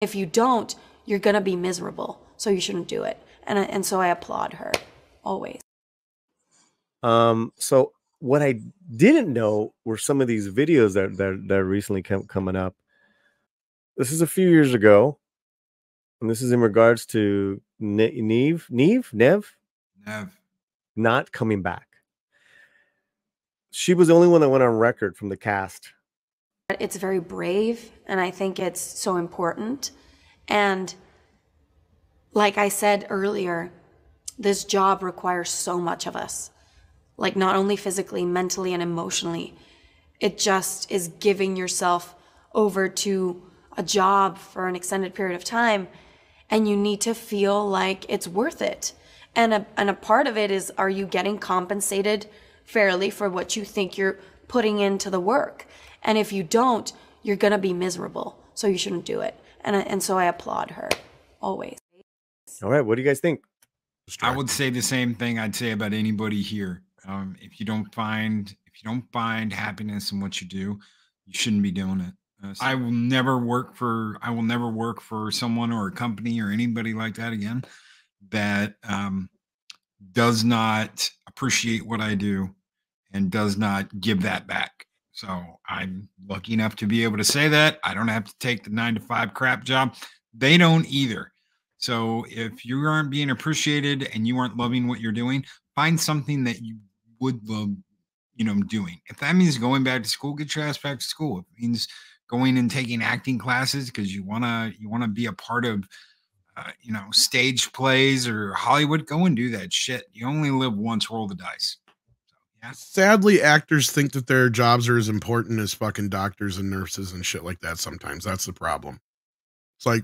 If you don't, you're gonna be miserable. So you shouldn't do it. And so I applaud her always. So what I didn't know were some of these videos that recently coming up. This is a few years ago, and this is in regards to Nev not coming back. She was the only one that went on record from the cast. It's very brave, and I think it's so important. And like I said earlier, this job requires so much of us. Like, not only physically, mentally, and emotionally. It just is giving yourself over to a job for an extended period of time, and you need to feel like it's worth it. And a part of it is, are you getting compensated fairly for what you think you're putting into the work? And if you don't, you're gonna be miserable. So you shouldn't do it. And so I applaud her always. All right, what do you guys think? I would say the same thing I'd say about anybody here. If you don't find happiness in what you do, you shouldn't be doing it. I will never work for someone or a company or anybody like that again that does not appreciate what I do and does not give that back. So I'm lucky enough to be able to say that. I don't have to take the 9-to-5 crap job. They don't either. So if you aren't being appreciated and you aren't loving what you're doing, find something that you would love, doing. If that means going back to school, get your ass back to school. If it means going and taking acting classes because you wanna be a part of, stage plays or Hollywood, go and do that shit. You only live once. Roll the dice. So, yeah. Sadly, actors think that their jobs are as important as fucking doctors and nurses and shit like that. Sometimes that's the problem. It's like,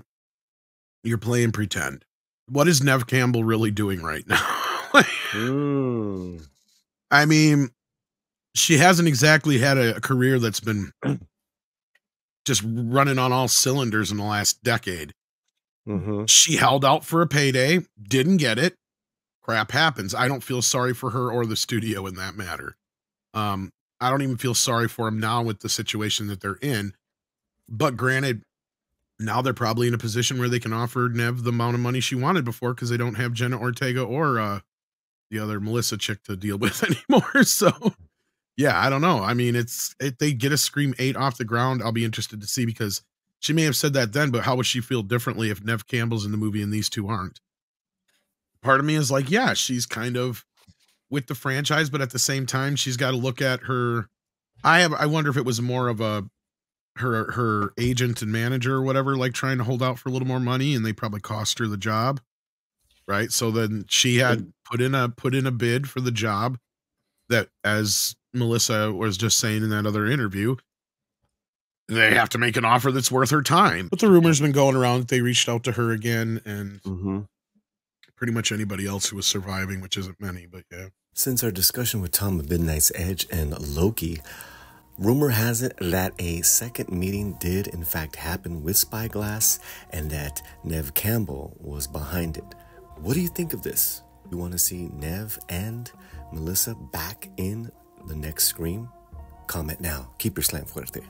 you're playing pretend. What is Neve Campbell really doing right now? I mean, she hasn't exactly had a career that's been just running on all cylinders in the last decade. She held out for a payday, didn't get it. Crap happens. I don't feel sorry for her or the studio in that matter. I don't even feel sorry for them now with the situation that they're in. But granted, now they're probably in a position where they can offer Neve the amount of money she wanted before because they don't have Jenna Ortega or the other Melissa chick to deal with anymore. So, yeah, I don't know. I mean, if they get a Scream 8 off the ground, I'll be interested to see because she may have said that then, but how would she feel differently if Neve Campbell's in the movie and these two aren't? Part of me is like, yeah, she's kind of with the franchise, but at the same time, she's got to look at her. I wonder if it was more of a her agent and manager or whatever, like trying to hold out for a little more money, and they probably cost her the job, right? So then she had put in a bid for the job that, as Melissa was just saying in that other interview, they have to make an offer that's worth her time. But the rumor's been going around that they reached out to her again, and pretty much anybody else who was surviving, which isn't many, but yeah. Since our discussion with Tom of Midnight's Edge and Loki, rumor has it that a second meeting did in fact happen with Spyglass and that Neve Campbell was behind it. What do you think of this? You want to see Neve and Melissa back in the next Scream? Comment now. Keep your slant fuerte.